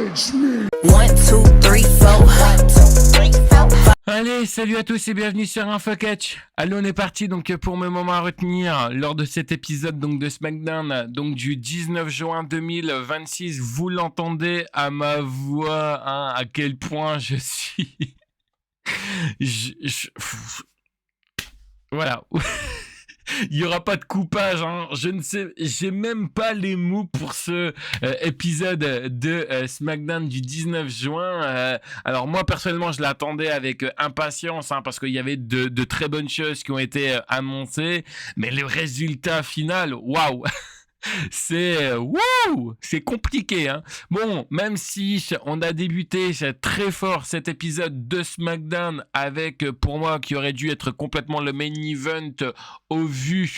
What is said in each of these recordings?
One, two, three, four. Allez, salut à tous et bienvenue sur InfoCatch. Allez, on est parti donc pour mes moments à retenir lors de cet épisode donc de SmackDown donc du 19 juin 2026. Vous l'entendez à ma voix, hein, à quel point je suis... Voilà. Il y aura pas de coupage, hein. Je ne sais, j'ai même pas les mots pour ce épisode de SmackDown du 19 juin. Alors moi personnellement, je l'attendais avec impatience, hein, parce qu'il y avait de très bonnes choses qui ont été annoncées, mais le résultat final, waouh. C'est compliqué, hein. Bon, même si on a débuté très fort cet épisode de SmackDown avec, pour moi, qui aurait dû être complètement le main event au vu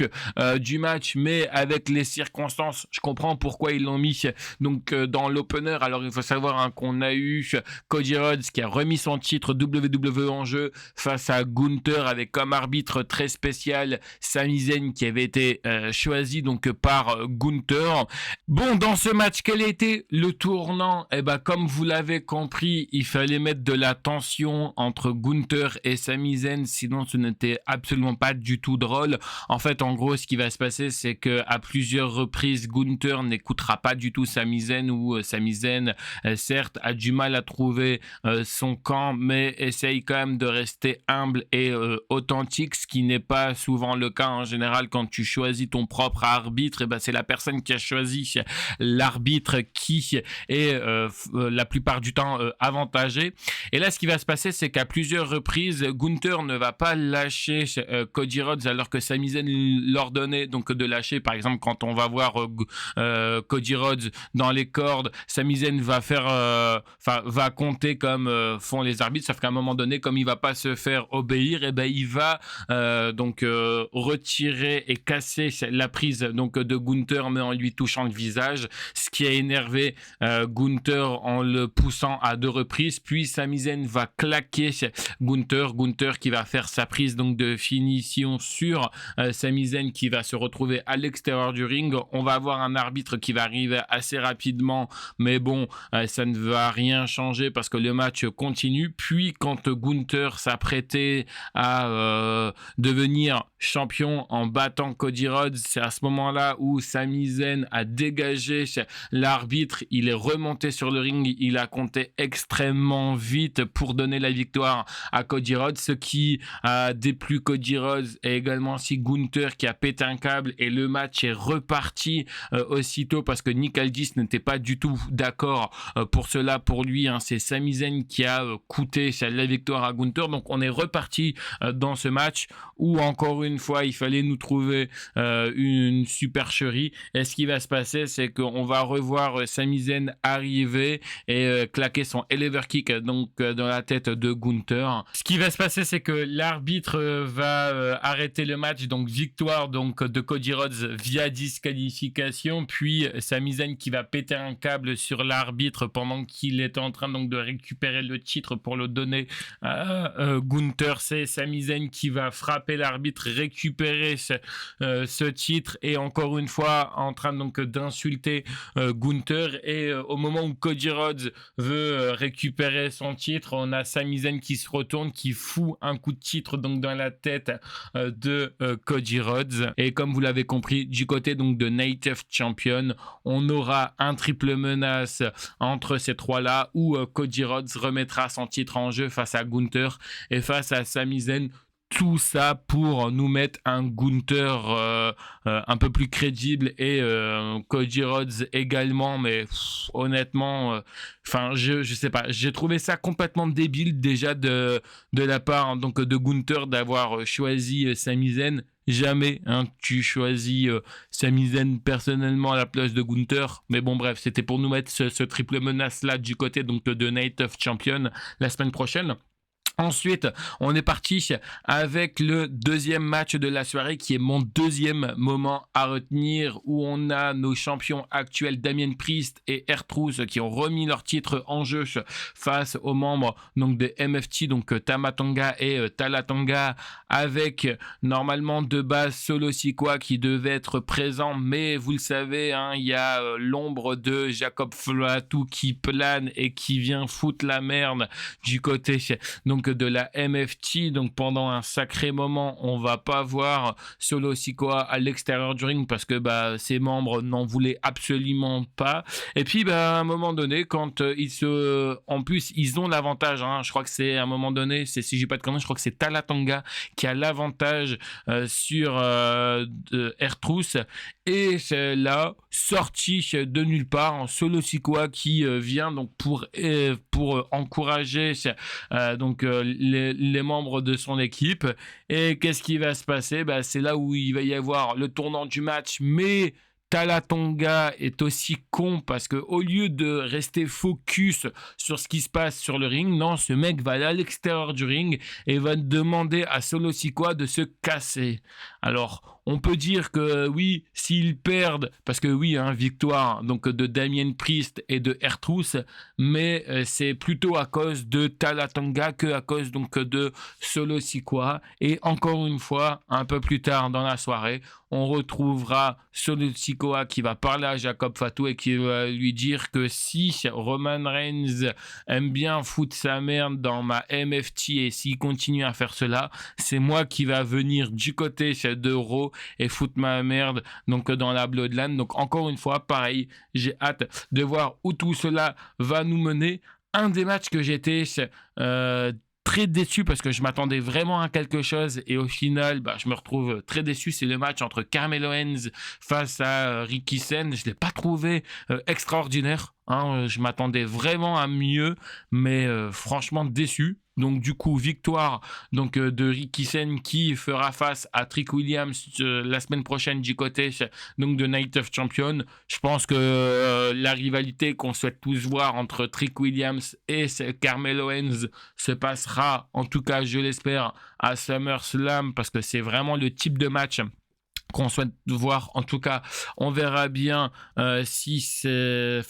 du match, mais avec les circonstances, je comprends pourquoi ils l'ont mis donc dans l'opener. Alors il faut savoir, hein, qu'on a eu Cody Rhodes qui a remis son titre WWE en jeu face à Gunther avec comme arbitre très spécial Sami Zayn qui avait été choisi donc par Gunther. Bon, dans ce match, quel était le tournant? Eh ben, comme vous l'avez compris, il fallait mettre de la tension entre Gunther et Sami Zayn, sinon ce n'était absolument pas du tout drôle. En fait, en gros, ce qui va se passer, c'est que à plusieurs reprises, Gunther n'écoutera pas du tout Sami Zayn, ou Sami Zayn, certes, a du mal à trouver son camp, mais essaye quand même de rester humble et authentique, ce qui n'est pas souvent le cas en général quand tu choisis ton propre arbitre. Et ben, c'est la personne qui a choisi l'arbitre qui est la plupart du temps avantagé. Et là, ce qui va se passer, c'est qu'à plusieurs reprises, Gunther ne va pas lâcher Cody Rhodes alors que Sami Zayn l'ordonnait donc de lâcher. Par exemple, quand on va voir Cody Rhodes dans les cordes, Sami Zayn va va compter comme font les arbitres, sauf qu'à un moment donné, comme il va pas se faire obéir, et ben il va retirer et casser la prise donc de Gunther, mais en lui touchant le visage, ce qui a énervé Gunther en le poussant à 2 reprises. Puis Sami Zayn va claquer Gunther qui va faire sa prise donc de finition sur Sami Zayn, qui va se retrouver à l'extérieur du ring. On va avoir un arbitre qui va arriver assez rapidement, mais bon, ça ne va rien changer parce que le match continue. Puis quand Gunther s'apprêtait à devenir champion en battant Cody Rhodes, c'est à ce moment-là où Sami Zayn a dégagé l'arbitre. Il est remonté sur le ring, il a compté extrêmement vite pour donner la victoire à Cody Rhodes, ce qui a déplu Cody Rhodes et également si Gunther qui a pété un câble, et le match est reparti aussitôt parce que Nick Aldis n'était pas du tout d'accord pour cela. Pour lui, hein, c'est Sami Zayn qui a coûté la victoire à Gunther. Donc on est reparti dans ce match où encore une fois il fallait nous trouver une supercherie. Et ce qui va se passer, c'est qu'on va revoir Sami Zayn arriver et claquer son elevator kick donc dans la tête de Gunther. Ce qui va se passer, c'est que l'arbitre va arrêter le match, donc victoire donc de Cody Rhodes via disqualification. Puis Sami Zayn qui va péter un câble sur l'arbitre pendant qu'il est en train donc de récupérer le titre pour le donner à Gunther. C'est Sami Zayn qui va frapper l'arbitre, récupérer ce titre, et encore une fois en train donc d'insulter Gunther. Et au moment où Cody Rhodes veut récupérer son titre, on a Sami Zayn qui se retourne, qui fout un coup de titre donc dans la tête de Cody Rhodes. Et comme vous l'avez compris, du côté donc de Native Champion, on aura un triple menace entre ces trois-là où Cody Rhodes remettra son titre en jeu face à Gunther et face à Sami Zayn. Tout ça pour nous mettre un Gunther un peu plus crédible et Cody Rhodes également, mais honnêtement, je sais pas, j'ai trouvé ça complètement débile déjà de la part, hein, donc de Gunther d'avoir choisi Sami Zayn. Jamais tu choisis Sami Zayn personnellement à la place de Gunther, mais bon bref, c'était pour nous mettre ce triple menace là du côté donc de Night of Champion la semaine prochaine. Ensuite, on est parti avec le deuxième match de la soirée qui est mon deuxième moment à retenir où on a nos champions actuels Damien Priest et R-Truth qui ont remis leur titre en jeu face aux membres donc de MFT, donc Tama Tonga et Tala Tonga, avec normalement de base Solo Sikoa qui devait être présent, mais vous le savez, hein, il y a l'ombre de Jacob Fatu qui plane et qui vient foutre la merde du côté donc de la MFT. Donc pendant un sacré moment, on va pas voir Solo Sikoa à l'extérieur du ring parce que ses membres n'en voulaient absolument pas. Et puis à un moment donné, quand en plus ils ont l'avantage, hein, je crois que c'est à un moment donné, si j'ai pas de conneries, je crois que c'est Tala Tonga qui a l'avantage sur R-Truth, et c'est là sorti de nulle part en Solo Sikoa qui vient donc pour encourager donc les membres de son équipe. Et qu'est-ce qui va se passer? C'est là où il va y avoir le tournant du match, mais Tala Tonga est aussi con parce que au lieu de rester focus sur ce qui se passe sur le ring, non, ce mec va aller à l'extérieur du ring et va demander à Solo Sikoa de se casser. Alors, on peut dire que oui, s'ils perdent, parce que oui, hein, victoire donc de Damien Priest et de R-Truth, mais c'est plutôt à cause de Tala Tonga que à cause donc de Solo Sikoa. Et encore une fois, un peu plus tard dans la soirée, on retrouvera Solo Sikoa qui va parler à Jacob Fatu et qui va lui dire que si Roman Reigns aime bien foutre sa merde dans ma MFT et s'il continue à faire cela, c'est moi qui va venir du côté de Raw et foutre ma merde donc dans la Bloodline. Donc encore une fois, pareil, j'ai hâte de voir où tout cela va nous mener. Un des matchs que j'étais très déçu parce que je m'attendais vraiment à quelque chose et au final je me retrouve très déçu, c'est le match entre Carmelo Hayes face à Ricky Sen. Je l'ai pas trouvé extraordinaire, hein. Je m'attendais vraiment à mieux, mais franchement déçu. Donc du coup victoire donc de Ricky Sen qui fera face à Trick Williams la semaine prochaine du côté donc de Night of Champions. Je pense que la rivalité qu'on souhaite tous voir entre Trick Williams et Carmelo Hayes se passera, en tout cas je l'espère, à SummerSlam parce que c'est vraiment le type de match qu'on souhaite voir. En tout cas, on verra bien si ça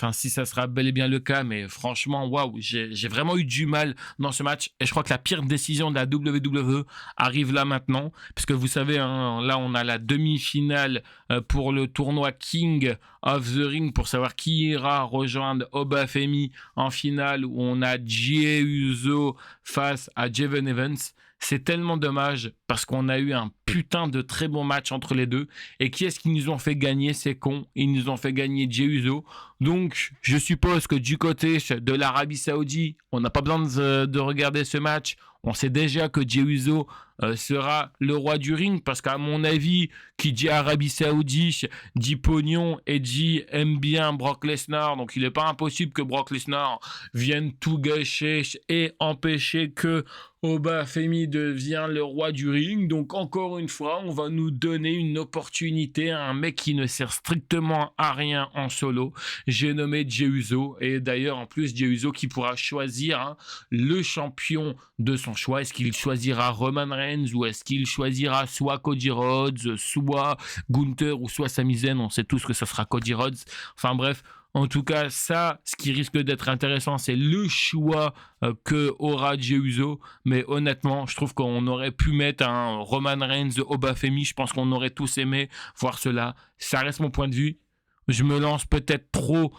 sera bel et bien le cas, mais franchement, waouh, j'ai vraiment eu du mal dans ce match, et je crois que la pire décision de la WWE arrive là maintenant, parce que vous savez, hein, là on a la demi-finale pour le tournoi King of the Ring pour savoir qui ira rejoindre Oba Femi en finale, où on a Jey Uso face à Javon Evans. C'est tellement dommage parce qu'on a eu un putain de très bon match entre les deux. Et qui est-ce qui nous ont fait gagner? Ces cons. Ils nous ont fait gagner Jey Uso. Donc, je suppose que du côté de l'Arabie Saoudite, on n'a pas besoin de regarder ce match. On sait déjà que Jey Uso sera le roi du ring parce qu'à mon avis, qui dit Arabie Saoudite dit pognon et dit aime bien Brock Lesnar. Donc, il n'est pas impossible que Brock Lesnar vienne tout gâcher et empêcher que Oba Femi devient le roi du ring. Donc encore une fois, on va nous donner une opportunité à un mec qui ne sert strictement à rien en solo. J'ai nommé Jey Uso, et d'ailleurs en plus Jey Uso qui pourra choisir le champion de son choix. Est-ce qu'il choisira Roman Reigns ou est-ce qu'il choisira soit Cody Rhodes, soit Gunther ou soit Sami Zayn? On sait tous que ça sera Cody Rhodes. Enfin bref. En tout cas, ça, ce qui risque d'être intéressant, c'est le choix que aura Jey Uso. Mais honnêtement, je trouve qu'on aurait pu mettre un Roman Reigns, Oba Femi. Je pense qu'on aurait tous aimé voir cela. Ça reste mon point de vue. Je me lance peut-être trop,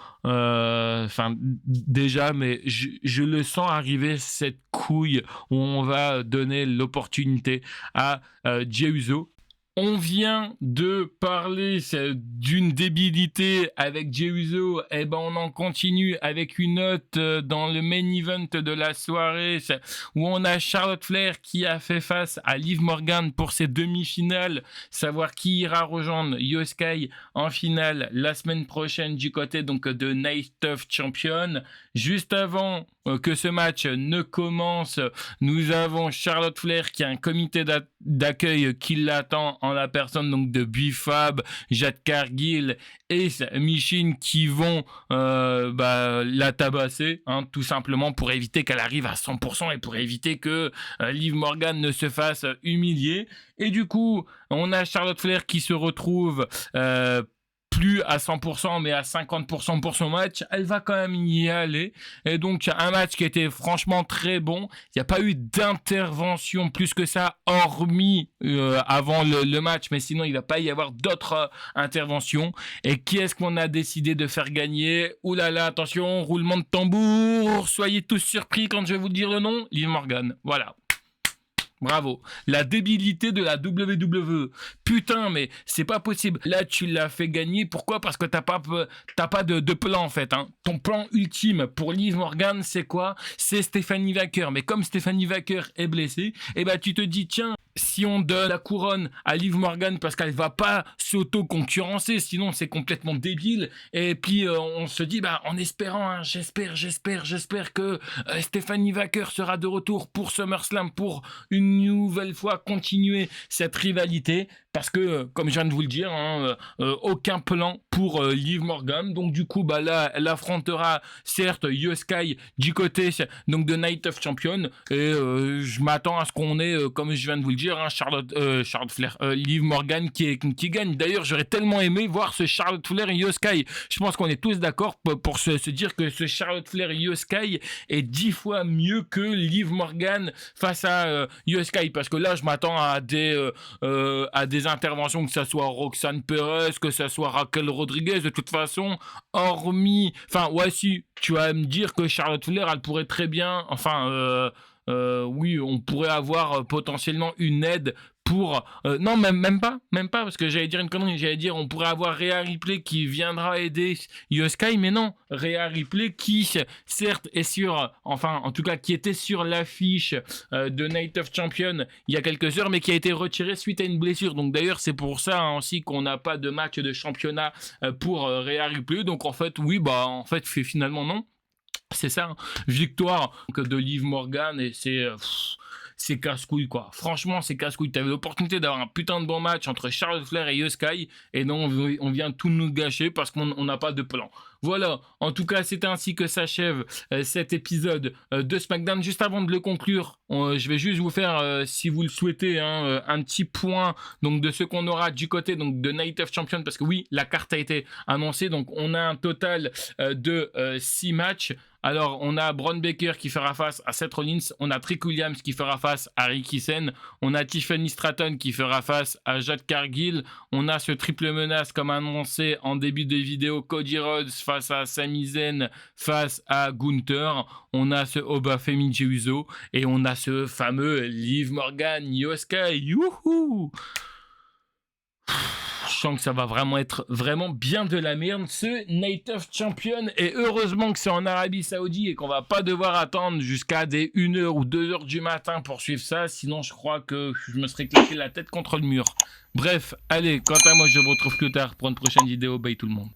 déjà, mais je le sens arriver, cette couille où on va donner l'opportunité à Jey Uso. On vient de parler d'une débilité avec Jey Uso, et on en continue avec une note dans le main event de la soirée où on a Charlotte Flair qui a fait face à Liv Morgan pour ses demi-finales, savoir qui ira rejoindre Io Sky en finale la semaine prochaine du côté donc de Night of Champions. Juste avant que ce match ne commence, nous avons Charlotte Flair qui a un comité d'accueil qui l'attend en la personne donc de Bifab, Jade Cargill et Michin qui vont la tabasser, hein, tout simplement pour éviter qu'elle arrive à 100% et pour éviter que Liv Morgan ne se fasse humilier. Et du coup, on a Charlotte Flair qui se retrouve plus à 100% mais à 50% pour son match. Elle va quand même y aller. Et donc, un match qui était franchement très bon. Il n'y a pas eu d'intervention plus que ça, hormis avant le match. Mais sinon, il ne va pas y avoir d'autres interventions. Et qui est-ce qu'on a décidé de faire gagner? Ouh là là, attention, roulement de tambour. Soyez tous surpris quand je vais vous dire le nom. Liv Morgan. Voilà. Bravo. La débilité de la WWE. Putain, mais c'est pas possible. Là, tu l'as fait gagner. Pourquoi? Parce que t'as pas de plan, en fait. Hein. Ton plan ultime pour Liv Morgan, c'est quoi? C'est Stephanie Wacker. Mais comme Stephanie Wacker est blessée, tu te dis, tiens, si on donne la couronne à Liv Morgan parce qu'elle va pas s'auto-concurrencer, sinon c'est complètement débile. Et puis on se dit, en espérant, hein, j'espère que Stephanie Wacker sera de retour pour SummerSlam pour une nouvelle fois continuer cette rivalité. Parce que, comme je viens de vous le dire, hein, aucun plan pour Liv Morgan. Donc du coup, là, elle affrontera certes Io Sky du côté donc de Night of Champion. Et je m'attends à ce qu'on ait, comme je viens de vous le dire, hein, Charlotte Flair, Liv Morgan qui gagne. D'ailleurs, j'aurais tellement aimé voir ce Charlotte Flair et Io Sky. Je pense qu'on est tous d'accord pour se dire que ce Charlotte Flair et Io Sky est 10 fois mieux que Liv Morgan face à Io Sky. Parce que là, je m'attends à des interventions, que ça soit Roxanne Perez, que ça soit Raquel Rodriguez, de toute façon, hormis... Enfin, ouais, si, tu vas me dire que Charlotte Flair, elle pourrait très bien... oui, on pourrait avoir potentiellement une aide pour... non, même pas, parce que j'allais dire une connerie, on pourrait avoir Rhea Ripley qui viendra aider Io Sky, mais non, Rhea Ripley qui, certes, est en tout cas, qui était sur l'affiche de Night of Champion il y a quelques heures, mais qui a été retirée suite à une blessure. Donc d'ailleurs, c'est pour ça hein, aussi qu'on n'a pas de match de championnat pour Rhea Ripley. Donc en fait, oui, finalement non. C'est ça, hein. Victoire de Liv Morgan et c'est casse-couille quoi. Franchement, c'est casse-couille. T'avais l'opportunité d'avoir un putain de bon match entre Charlotte Flair et Io Sky et non, on vient tout nous gâcher parce qu'on n'a pas de plan. Voilà, en tout cas, c'est ainsi que s'achève cet épisode de SmackDown. Juste avant de le conclure, je vais juste vous faire, si vous le souhaitez, un petit point donc, de ce qu'on aura du côté donc, de Night of Champions. Parce que oui, la carte a été annoncée. Donc, on a un total de 6 matchs. Alors, on a Braun Baker qui fera face à Seth Rollins. On a Trick Williams qui fera face à Ricky Sen. On a Tiffany Stratton qui fera face à Jade Cargill. On a ce triple menace comme annoncé en début de vidéo. Cody Rhodes face à Sami Zayn, face à Gunther. On a ce Oba Femi Uso. Et on a ce fameux Liv Morgan, Io Sky. Youhou! Je sens que ça va vraiment être vraiment bien de la merde ce Night of Champion et heureusement que c'est en Arabie Saoudite et qu'on va pas devoir attendre jusqu'à des 1h ou 2h du matin pour suivre ça, sinon je crois que je me serais claqué la tête contre le mur. Bref, allez, quant à moi je vous retrouve plus tard pour une prochaine vidéo, bye tout le monde.